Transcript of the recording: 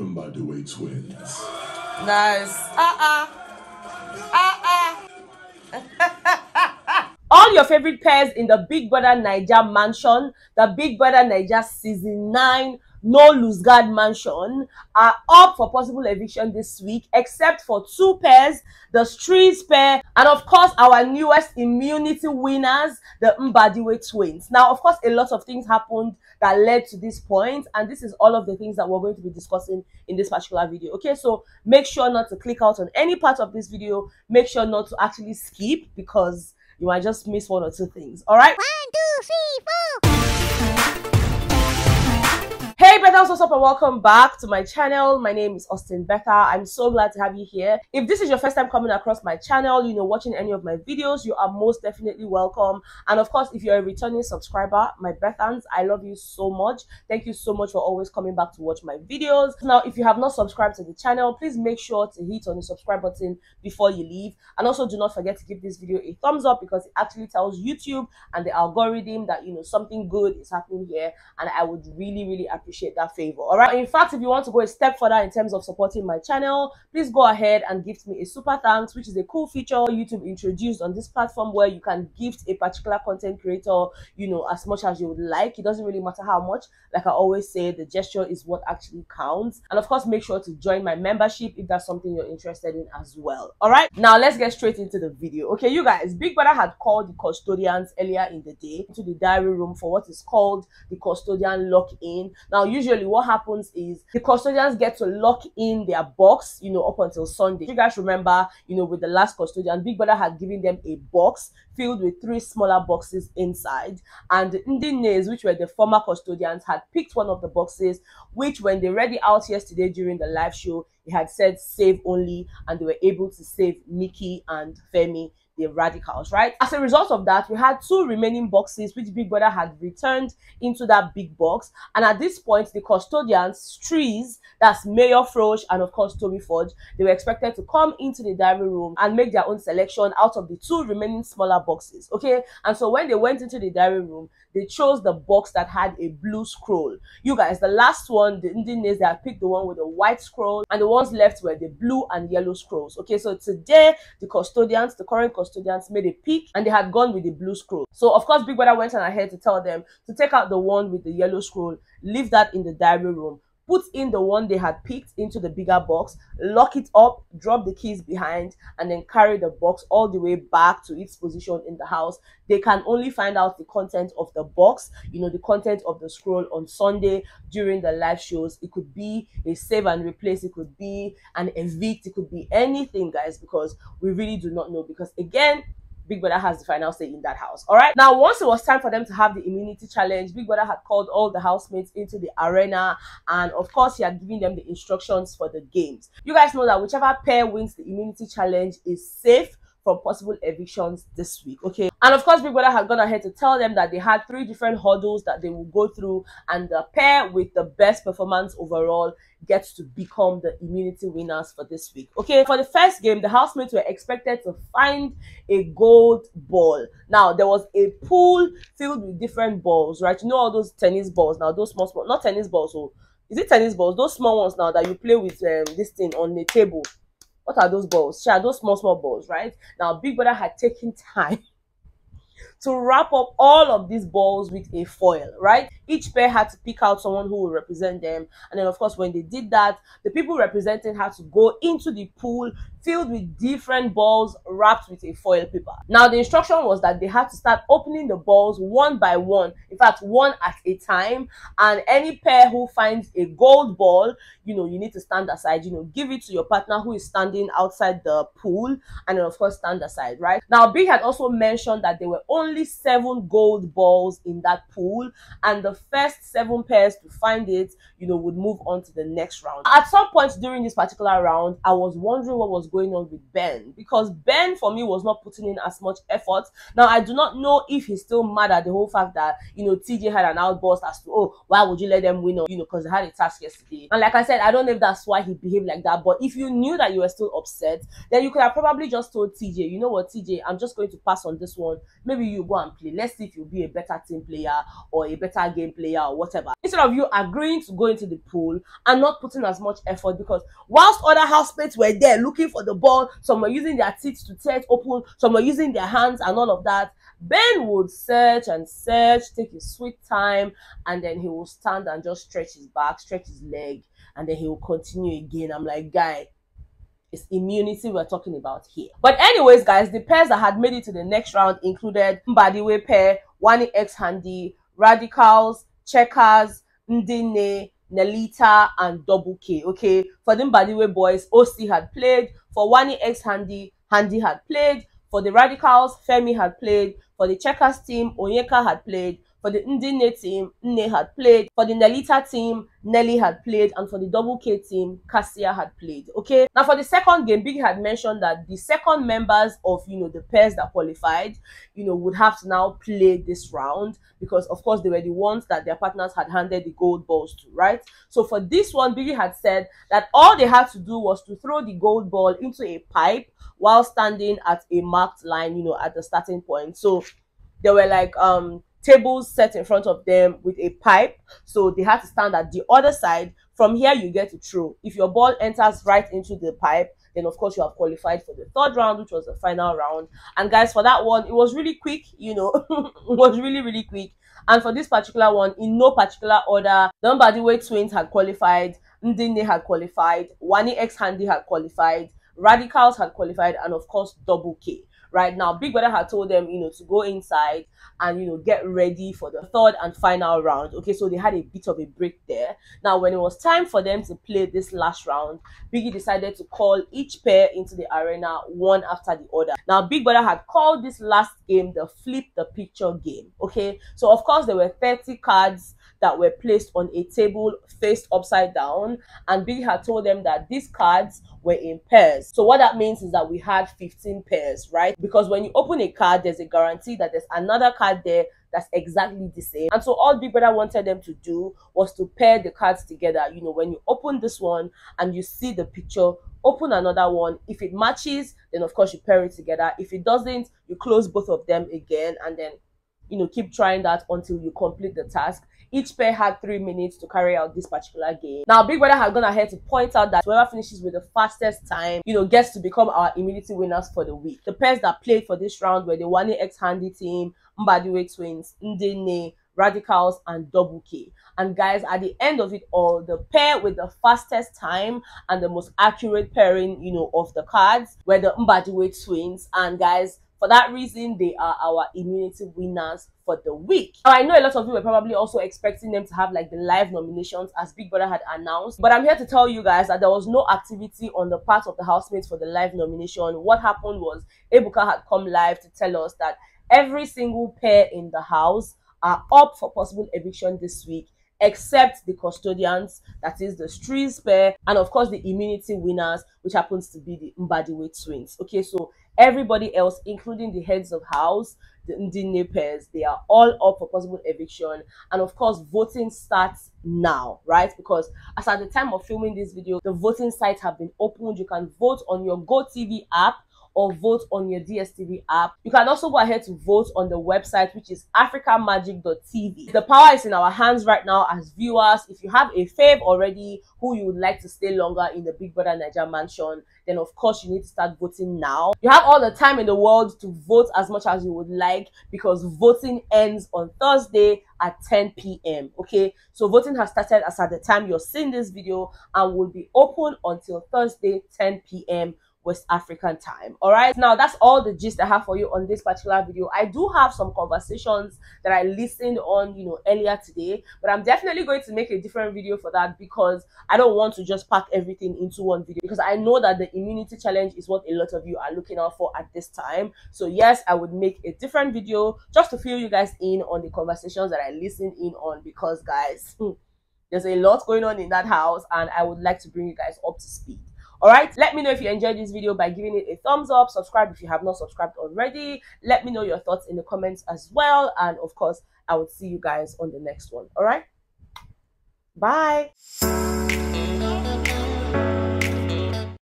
Mbadiwe twins. Nice. All your favorite pairs in the Big Brother Naija mansion, the Big Brother Naija season 9 no lose guard mansion, are up for possible eviction this week, except for 2 pairs, the Streets pair, and of course our newest immunity winners, the Mbadiwe twins. Now, of course, a lot of things happened that led to this point, and this is all of the things that we're going to be discussing in this particular video. Okay, so make sure not to click out on any part of this video. Make sure not to actually skip, because you might just miss 1 or 2 things. All right. 1, 2, 3, 4. Hey Betha, what's up and welcome back to my channel. My name is Betha. I'm so glad to have you here. If this is your first time coming across my channel, watching any of my videos, you are most definitely welcome. And of course, if you're a returning subscriber, my Bethans, I love you so much. Thank you so much for always coming back to watch my videos. Now, if you have not subscribed to the channel, please make sure to hit on the subscribe button before you leave. And also do not forget to give this video a thumbs up, because it actually tells YouTube and the algorithm that something good is happening here, and I would really appreciate that favor. All right, in fact, if you want to go a step further in terms of supporting my channel, please go ahead and gift me a super thanks, which is a cool feature YouTube introduced on this platform, where you can gift a particular content creator as much as you would like. It doesn't really matter how much. Like I always say, the gesture is what actually counts. And of course, make sure to join my membership if that's something you're interested in as well. All right, now let's get straight into the video. Okay, you guys, Big Brother had called the custodians earlier in the day into the diary room for what is called the custodian lock-in. Now, usually what happens is the custodians get to lock in their box, up until Sunday. You guys remember, with the last custodian, Big Brother had given them a box filled with 3 smaller boxes inside, and the Ndines, which were the former custodians, had picked one of the boxes, which when they read it out yesterday during the live show, it had said save only, and they were able to save Michky and Fairme, the radicals, right? As a result of that, we had 2 remaining boxes which Big Brother had returned into that big box, and at this point the custodians, Trees, that's Mayor Frosh and of course Toby Forge, they were expected to come into the diary room and make their own selection out of the 2 remaining smaller boxes. Okay, and so when they went into the diary room, they chose the box that had a blue scroll. You guys, the last one, the Indians, they had picked the one with a white scroll, and the ones left were the blue and yellow scrolls. Okay, so today the custodians, the current custodians, made a pick and they had gone with the blue scroll. So of course Big Brother went on ahead to tell them to take out the one with the yellow scroll, leave that in the diary room, put in the one they had picked into the bigger box, lock it up, drop the keys behind, and then carry the box all the way back to its position in the house. They can only find out the content of the box, the content of the scroll on Sunday during the live shows. It could be a save and replace, it could be an evict, it could be anything, guys, because we really do not know, because again, Big Brother has the final say in that house. All right, now once it was time for them to have the immunity challenge, Big Brother had called all the housemates into the arena, and of course he had given them the instructions for the games. You guys know that whichever pair wins the immunity challenge is safe from possible evictions this week. Okay, and of course Big Brother had gone ahead to tell them that they had 3 different hurdles that they will go through, and the pair with the best performance overall gets to become the immunity winners for this week. Okay, for the first game, the housemates were expected to find a gold ball. Now, there was a pool filled with different balls, right? All those tennis balls now, those small, not tennis balls, so is it tennis balls? Those small ones now that you play with this thing on the table. What are those balls? Sure, those small balls, right? Now, Big Brother had taken time to wrap up all of these balls with a foil, right? Each pair had to pick out someone who would represent them, and then of course when they did that, the people representing had to go into the pool filled with different balls wrapped with a foil paper. Now the instruction was that they had to start opening the balls one by one, in fact one at a time, and any pair who finds a gold ball, you need to stand aside, give it to your partner who is standing outside the pool, and then of course stand aside, right? Now Big had also mentioned that there were only 7 gold balls in that pool, and the first 7 pairs to find it, would move on to the next round. At some point during this particular round, I was wondering what was going on with Ben, because Ben for me was not putting in as much effort. Now I do not know if he's still mad at the whole fact that TJ had an outburst as to, oh, why would you let them win, because they had a task yesterday. And like I said, I don't know if that's why he behaved like that, but if you knew that you were still upset, then you could have probably just told TJ, you know what, TJ, I'm just going to pass on this one, maybe you you go and play. Let's see if you'll be a better team player or a better game player or whatever. Instead of you agreeing to go into the pool and not putting as much effort, because whilst other housemates were there looking for the ball, some were using their teeth to tear it open, some were using their hands and all of that, Ben would search and search, take his sweet time, and then he will stand and just stretch his back, stretch his leg, and then he will continue again. I'm like, guy, it's immunity we're talking about here. But anyways, guys, the pairs that had made it to the next round included Mbadiwe pair, Wani X Handy, Radicals, Checkers, Ndine, Nelita, and Double K. Okay, for the Mbadiwe boys, OC had played. For Wani X Handy, Handy had played. For the Radicals, Fairme had played. For the Checkers team, Onyeka had played. For the Ndine team, Nne had played. For the Nelita team, Nelly had played. And for the Double K team, Cassia had played. Okay. Now for the second game, Biggie had mentioned that the second members of, the pairs that qualified, would have to now play this round, because of course they were the ones that their partners had handed the gold balls to, right? So for this one, Biggie had said that all they had to do was to throw the gold ball into a pipe while standing at a marked line, at the starting point. So there were like tables set in front of them with a pipe, so they had to stand at the other side. From here you get to throw. If your ball enters right into the pipe, then of course you have qualified for the third round, which was the final round. And guys, for that one, it was really quick, it was really quick. And for this particular one, in no particular order, the Mbadiwe twins had qualified, Ndine had qualified, Wani X Handy had qualified, Radicals had qualified, and of course Double K. Right now, Big Brother had told them, to go inside and, get ready for the third and final round. Okay, so they had a bit of a break there. Now, when it was time for them to play this last round, Biggie decided to call each pair into the arena one after the other. Now, Big Brother had called this last game the Flip the Picture game. Okay, so of course, there were 30 cards that were placed on a table faced upside down, and Biggie had told them that these cards were in pairs. So what that means is that we had 15 pairs, right? Because when you open a card, there's a guarantee that there's another card there that's exactly the same. And so all Big Brother wanted them to do was to pair the cards together. When you open this one and you see the picture, open another one. If it matches, then of course you pair it together. If it doesn't, you close both of them again, and then keep trying that until you complete the task. Each pair had 3 minutes to carry out this particular game. Now, Big Brother had gone ahead to point out that whoever finishes with the fastest time, gets to become our immunity winners for the week. The pairs that played for this round were the Wani X Handy team, Mbadiwe twins, Ndine, Radicals, and Double K. And guys, at the end of it all, the pair with the fastest time and the most accurate pairing, of the cards were the Mbadiwe twins. And guys, for that reason, they are our immunity winners for the week. Now, I know a lot of you were probably also expecting them to have like the live nominations as Big Brother had announced, but I'm here to tell you guys that there was no activity on the part of the housemates for the live nomination. What happened was Ebuka had come live to tell us that every single pair in the house are up for possible eviction this week, except the custodians, that is the Streets pair, and of course the immunity winners, which happens to be the Mbadiwe twins. Okay, so everybody else, including the heads of house, the Ndine pairs, they are all up for possible eviction. And of course, voting starts now, right? Because as at the time of filming this video, the voting sites have been opened. You can vote on your GoTV app or vote on your DSTV app. You can also go ahead to vote on the website, which is africamagic.tv. The power is in our hands right now as viewers. If you have a fave already who you would like to stay longer in the Big Brother Naija mansion, then of course you need to start voting now. You have all the time in the world to vote as much as you would like, because voting ends on Thursday at 10 p.m. Okay, so voting has started as at the time you're seeing this video and will be open until Thursday 10 p.m. West African time. All right, now that's all the gist I have for you on this particular video. I do have some conversations that I listened on earlier today, but I'm definitely going to make a different video for that, because I don't want to just pack everything into one video, because I know that the immunity challenge is what a lot of you are looking out for at this time. So yes, I would make a different video just to fill you guys in on the conversations that I listened in on, because guys, there's a lot going on in that house and I would like to bring you guys up to speed. Alright, let me know if you enjoyed this video by giving it a thumbs up. Subscribe if you have not subscribed already. Let me know your thoughts in the comments as well. And of course, I will see you guys on the next one. Alright, bye.